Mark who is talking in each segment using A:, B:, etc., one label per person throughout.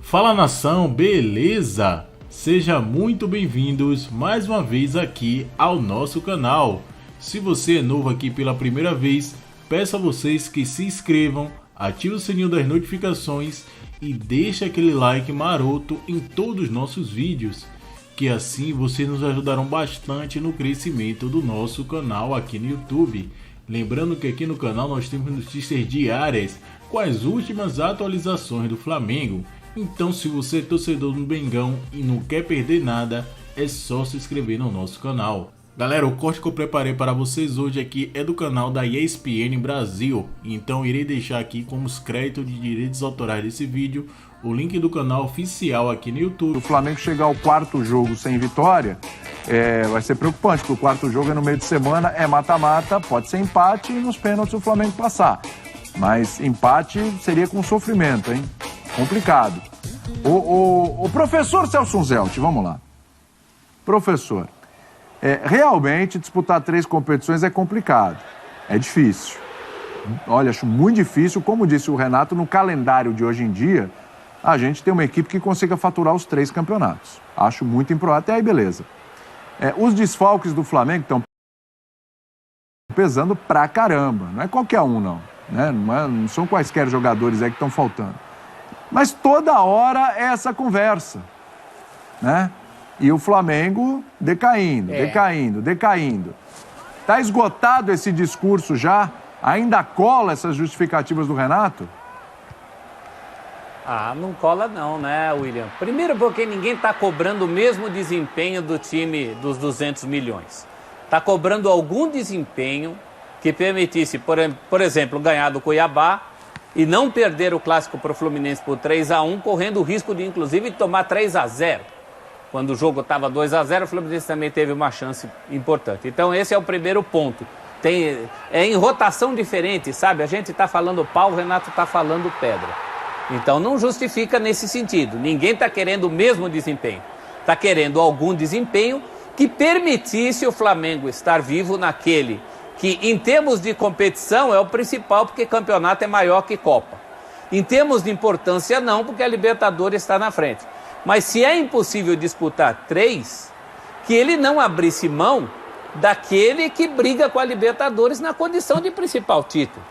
A: Fala nação, beleza? Sejam muito bem-vindos mais uma vez aqui ao nosso canal. Se você é novo aqui pela primeira vez, peço a vocês que se inscrevam, ative o sininho das notificações e deixe aquele like maroto em todos os nossos vídeos, que assim vocês nos ajudarão bastante no crescimento do nosso canal aqui no YouTube. Lembrando que aqui no canal nós temos notícias diárias com as últimas atualizações do Flamengo. Então, se você é torcedor do Mengão e não quer perder nada, é só se inscrever no nosso canal. Galera, o corte que eu preparei para vocês hoje aqui é do canal da ESPN Brasil. Então irei deixar aqui como os créditos de direitos autorais desse vídeo o link do canal oficial aqui no YouTube.
B: O Flamengo chegar ao quarto jogo sem vitória, vai ser preocupante, porque o quarto jogo é no meio de semana, é mata-mata, pode ser empate e nos pênaltis o Flamengo passar. Mas empate seria com sofrimento, hein? Complicado. O professor Celso Zelt, vamos lá. Professor, realmente disputar 3 competições é complicado, é difícil. Olha, acho muito difícil, como disse o Renato, no calendário de hoje em dia, a gente tem uma equipe que consiga faturar os 3 campeonatos. Acho muito improvável, até aí beleza. Os desfalques do Flamengo estão pesando pra caramba, não é qualquer um não, né? Não são quaisquer jogadores aí que estão faltando. Mas toda hora é essa conversa, né? E o Flamengo decaindo. Tá esgotado esse discurso já? Ainda cola essas justificativas do Renato?
C: Não cola não, né, William? Primeiro porque ninguém tá cobrando o mesmo desempenho do time dos 200 milhões. Tá cobrando algum desempenho que permitisse, por exemplo, ganhar do Cuiabá e não perder o clássico para o Fluminense por 3-1, correndo o risco de, inclusive, tomar 3-0. Quando o jogo estava 2-0, o Fluminense também teve uma chance importante. Então, esse é o primeiro ponto. É em rotação diferente, sabe? A gente está falando pau, o Renato está falando pedra. Então, não justifica nesse sentido. Ninguém está querendo o mesmo desempenho. Está querendo algum desempenho que permitisse o Flamengo estar vivo naquele que, em termos de competição, é o principal, porque campeonato é maior que Copa. Em termos de importância, não, porque a Libertadores está na frente. Mas se é impossível disputar 3, que ele não abrisse mão daquele que briga com a Libertadores na condição de principal título.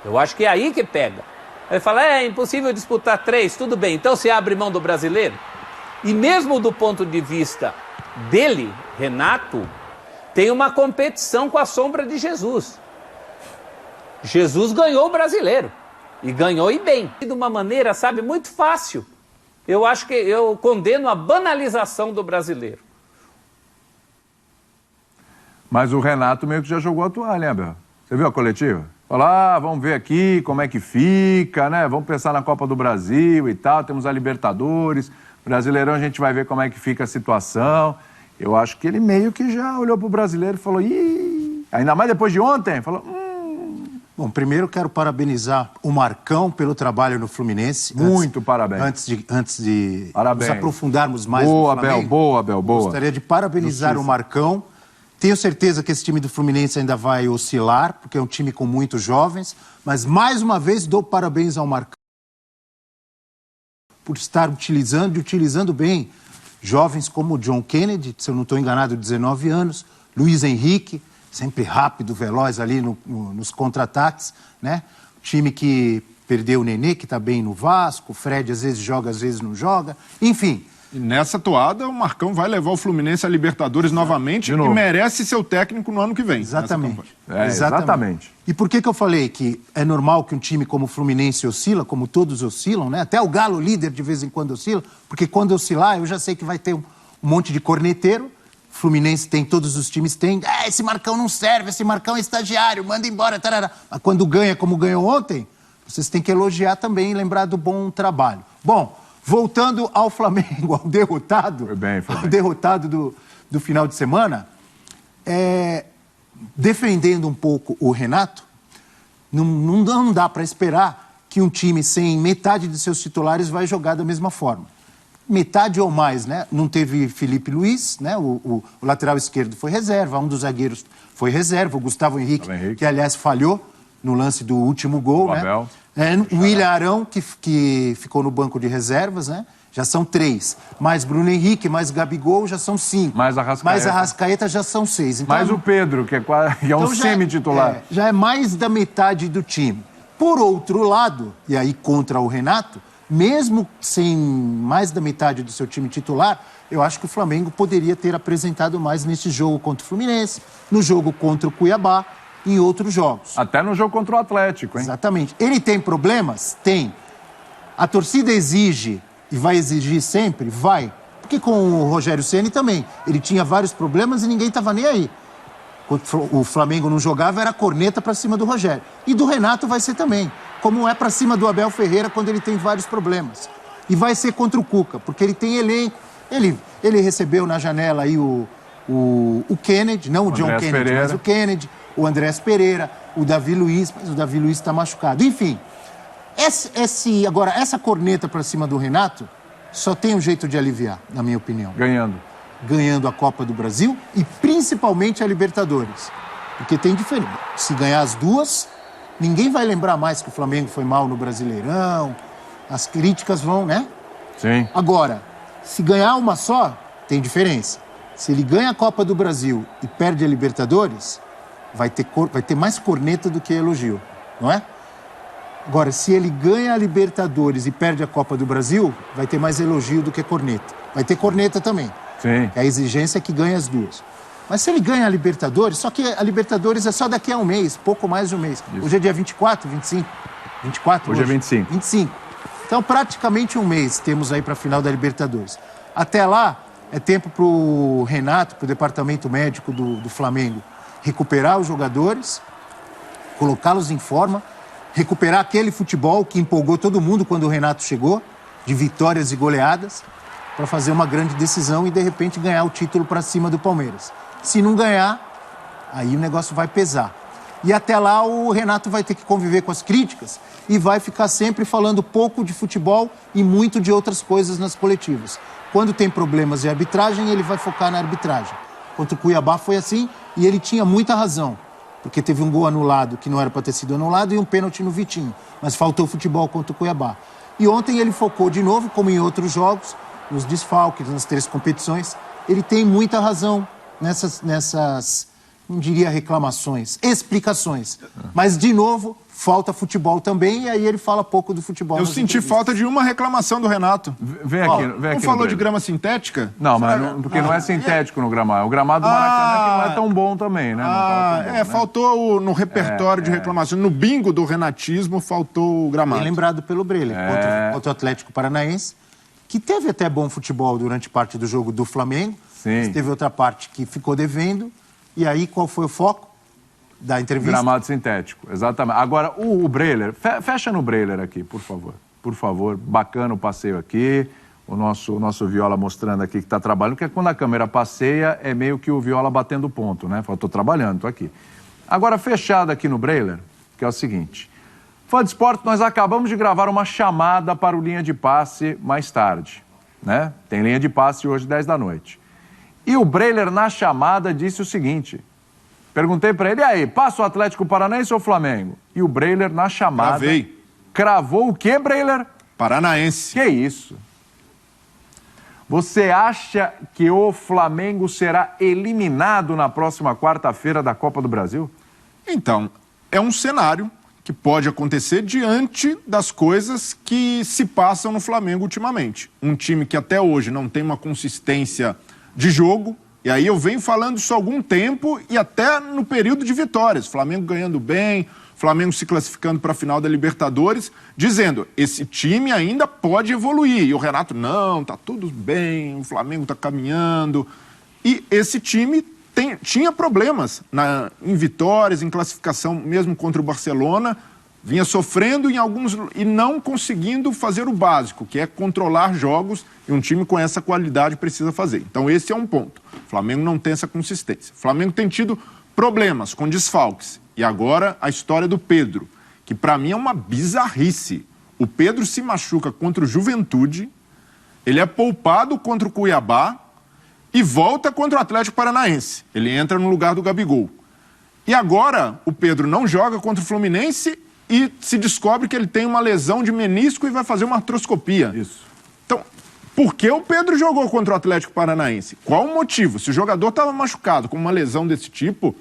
C: Eu acho que é aí que pega. Ele fala, é impossível disputar 3, tudo bem, então você abre mão do brasileiro? E mesmo do ponto de vista dele, Renato, tem uma competição com a sombra de Jesus. Jesus ganhou o brasileiro. E ganhou e bem. De uma maneira, sabe, muito fácil. Eu acho que eu condeno a banalização do brasileiro.
B: Mas o Renato meio que já jogou a toalha, hein, Abel? Você viu a coletiva? Falou, vamos ver aqui como é que fica, né? Vamos pensar na Copa do Brasil e tal, temos a Libertadores, Brasileirão a gente vai ver como é que fica a situação. Eu acho que ele meio que já olhou pro brasileiro e falou, ainda mais depois de ontem, falou,
D: Bom, primeiro eu quero parabenizar o Marcão pelo trabalho no Fluminense.
B: Muito parabéns.
D: Antes de
B: parabéns.
D: Nos aprofundarmos mais
B: boa,
D: no Flamengo.
B: Abel, boa.
D: Gostaria de parabenizar o Marcão. Tenho certeza que esse time do Fluminense ainda vai oscilar, porque é um time com muitos jovens, mas mais uma vez dou parabéns ao Marcão por estar utilizando bem jovens como o John Kennedy, se eu não estou enganado, 19 anos, Luiz Henrique, sempre rápido, veloz ali nos contra-ataques, né? Time que perdeu o Nenê, que está bem no Vasco, o Fred às vezes joga, às vezes não joga, enfim.
E: E nessa toada, o Marcão vai levar o Fluminense à Libertadores novamente e merece ser o técnico no ano que vem.
D: Exatamente. E por que eu falei que é normal que um time como o Fluminense oscila, como todos oscilam, né? Até o Galo líder de vez em quando oscila, porque quando oscilar eu já sei que vai ter um monte de corneteiro. Fluminense tem, todos os times têm. Esse Marcão não serve, esse Marcão é estagiário, manda embora, tarará. Mas quando ganha como ganhou ontem, vocês têm que elogiar também e lembrar do bom trabalho. Bom, voltando ao Flamengo, ao derrotado, ao derrotado do final de semana, defendendo um pouco o Renato, não dá para esperar que um time sem metade de seus titulares vai jogar da mesma forma. Metade ou mais, né? Não teve Felipe Luiz, né? O lateral esquerdo foi reserva, um dos zagueiros foi reserva, o Gustavo Henrique, que aliás falhou no lance do último gol, né? O William Arão, que ficou no banco de reservas, né? Já são 3. Mais Bruno Henrique, mais Gabigol, já são 5.
B: Mais Arrascaeta.
D: Mais Arrascaeta já são 6. Então,
B: mais o Pedro, que é um semi-titular.
D: Já é mais da metade do time. Por outro lado, e aí contra o Renato, mesmo sem mais da metade do seu time titular, eu acho que o Flamengo poderia ter apresentado mais nesse jogo contra o Fluminense, no jogo contra o Cuiabá, em outros jogos.
B: Até no jogo contra o Atlético, hein?
D: Exatamente. Ele tem problemas? Tem. A torcida exige e vai exigir sempre? Vai. Porque com o Rogério Ceni também. Ele tinha vários problemas e ninguém estava nem aí. Quando o Flamengo não jogava, era corneta para cima do Rogério. E do Renato vai ser também. Como é para cima do Abel Ferreira quando ele tem vários problemas. E vai ser contra o Cuca, porque ele tem elenco. Ele recebeu na janela aí o Kennedy, não o John
B: Andrés
D: Kennedy,
B: Pereira.
D: mas o Kennedy, o Andrés Pereira, o Davi Luiz, mas o Davi Luiz está machucado. Enfim, agora, essa corneta para cima do Renato só tem um jeito de aliviar, na minha opinião. Ganhando a Copa do Brasil e principalmente a Libertadores. Porque tem diferença. Se ganhar as duas, ninguém vai lembrar mais que o Flamengo foi mal no Brasileirão. As críticas vão, né?
B: Sim.
D: Agora, se ganhar uma só, tem diferença. Se ele ganha a Copa do Brasil e perde a Libertadores, vai ter mais corneta do que elogio, não é? Agora, se ele ganha a Libertadores e perde a Copa do Brasil, vai ter mais elogio do que corneta. Vai ter corneta também.
B: Sim.
D: A exigência é que ganhe as duas. Mas se ele ganha a Libertadores, só que a Libertadores é só daqui a um mês, pouco mais de um mês.
B: Isso.
D: Hoje é dia 24, 25? 24
B: Hoje é 25.
D: 25. Então, praticamente um mês temos aí para a final da Libertadores. Até lá, é tempo para o Renato, para o departamento médico do Flamengo, recuperar os jogadores, colocá-los em forma, recuperar aquele futebol que empolgou todo mundo quando o Renato chegou, de vitórias e goleadas, para fazer uma grande decisão e, de repente, ganhar o título para cima do Palmeiras. Se não ganhar, aí o negócio vai pesar. E até lá o Renato vai ter que conviver com as críticas e vai ficar sempre falando pouco de futebol e muito de outras coisas nas coletivas. Quando tem problemas de arbitragem, ele vai focar na arbitragem. Contra o Cuiabá foi assim e ele tinha muita razão, porque teve um gol anulado que não era para ter sido anulado e um pênalti no Vitinho, mas faltou futebol contra o Cuiabá. E ontem ele focou de novo, como em outros jogos, nos desfalques, nas 3 competições. Ele tem muita razão nessas, não diria reclamações, explicações. Mas, de novo, falta futebol também, e aí ele fala pouco do futebol.
E: Eu senti falta de uma reclamação do Renato.
B: Vem aqui.
E: Não falou de grama sintética?
B: Não, mas porque não é sintético no gramado. O gramado do Maracanã que não é tão bom também, né?
E: Faltou no repertório de reclamação. No bingo do renatismo, faltou o gramado.
D: Bem lembrado pelo Breler, contra o Atlético Paranaense, que teve até bom futebol durante parte do jogo do Flamengo.
B: Sim.
D: Mas teve outra parte que ficou devendo. E aí, qual foi o foco da entrevista?
B: Gramado sintético, exatamente. Agora, o Breler, fecha no Breler aqui, por favor. Por favor, bacana o passeio aqui. O nosso Viola mostrando aqui que está trabalhando, porque quando a câmera passeia, é meio que o Viola batendo ponto, né? Fala, tô trabalhando, tô aqui. Agora, fechado aqui no Breler, que é o seguinte. Fã de Esporte, nós acabamos de gravar uma chamada para o Linha de Passe mais tarde, né? Tem Linha de Passe hoje, 10 da noite. E o Breler, na chamada, disse o seguinte. Perguntei para ele, e aí, passa o Atlético Paranaense ou o Flamengo? E o Breler, na chamada... Cravou o quê, Breler?
E: Paranaense.
B: Que isso? Você acha que o Flamengo será eliminado na próxima quarta-feira da Copa do Brasil?
E: Então, é um cenário que pode acontecer diante das coisas que se passam no Flamengo ultimamente. Um time que até hoje não tem uma consistência de jogo, e aí eu venho falando isso há algum tempo e até no período de vitórias. Flamengo ganhando bem, Flamengo se classificando para a final da Libertadores, dizendo, esse time ainda pode evoluir. E o Renato, não, tá tudo bem, o Flamengo tá caminhando. E esse time tinha problemas em vitórias, em classificação, mesmo contra o Barcelona, vinha sofrendo em alguns e não conseguindo fazer o básico, que é controlar jogos, e um time com essa qualidade precisa fazer. Então esse é um ponto. O Flamengo não tem essa consistência. O Flamengo tem tido problemas com desfalques. E agora a história do Pedro, que para mim é uma bizarrice. O Pedro se machuca contra o Juventude, ele é poupado contra o Cuiabá e volta contra o Atlético Paranaense. Ele entra no lugar do Gabigol. E agora o Pedro não joga contra o Fluminense e se descobre que ele tem uma lesão de menisco e vai fazer uma artroscopia.
B: Isso.
E: Então, por que o Pedro jogou contra o Atlético Paranaense? Qual o motivo? Se o jogador estava machucado com uma lesão desse tipo,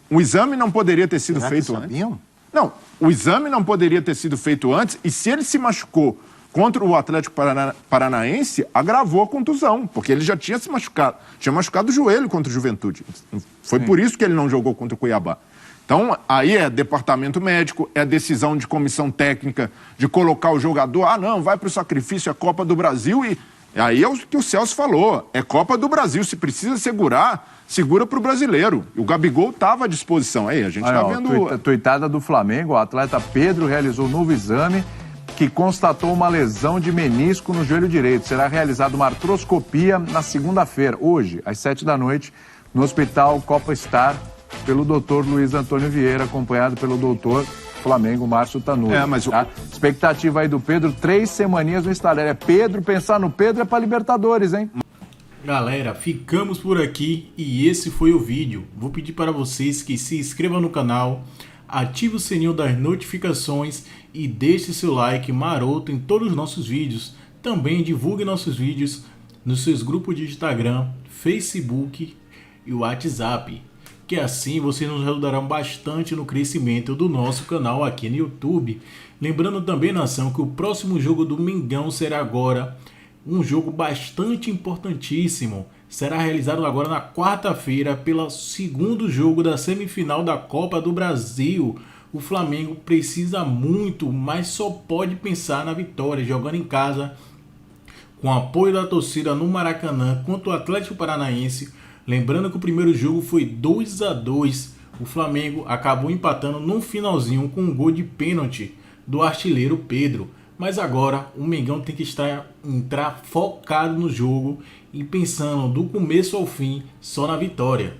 E: o exame não poderia ter sido feito antes? Não, o exame não poderia ter sido feito antes, e se ele se machucou contra o Atlético Paranaense, agravou a contusão, porque ele já tinha se machucado. Tinha machucado o joelho contra o Juventude. Foi por isso que ele não jogou contra o Cuiabá. Então, aí é departamento médico, é decisão de comissão técnica de colocar o jogador, não, vai para o sacrifício, é Copa do Brasil, e aí é o que o Celso falou, é Copa do Brasil, se precisa segurar, segura para o brasileiro. E o Gabigol estava à disposição. Aí, a gente está vendo...
B: Tuitada do Flamengo, o atleta Pedro realizou um novo exame que constatou uma lesão de menisco no joelho direito. Será realizada uma artroscopia na segunda-feira, hoje, às 7h, no Hospital Copa Star, pelo doutor Luiz Antônio Vieira, acompanhado pelo doutor Flamengo Márcio Tanuri. Tá? Expectativa aí do Pedro, 3 semaninhas no estádio. Pedro, pensar no Pedro é para Libertadores, hein?
A: Galera, ficamos por aqui e esse foi o vídeo. Vou pedir para vocês que se inscrevam no canal, ative o sininho das notificações e deixe seu like maroto em todos os nossos vídeos. Também divulgue nossos vídeos nos seus grupos de Instagram, Facebook e WhatsApp, que assim vocês nos ajudarão bastante no crescimento do nosso canal aqui no YouTube. Lembrando também, nação, que o próximo jogo do Mengão será agora um jogo bastante importantíssimo. Será realizado agora na quarta-feira pelo segundo jogo da semifinal da Copa do Brasil. O Flamengo precisa muito, mas só pode pensar na vitória, jogando em casa, com apoio da torcida no Maracanã contra o Atlético Paranaense. Lembrando que o primeiro jogo foi 2-2. O Flamengo acabou empatando no finalzinho com um gol de pênalti do artilheiro Pedro. Mas agora o Mengão tem que entrar focado no jogo e pensando do começo ao fim só na vitória.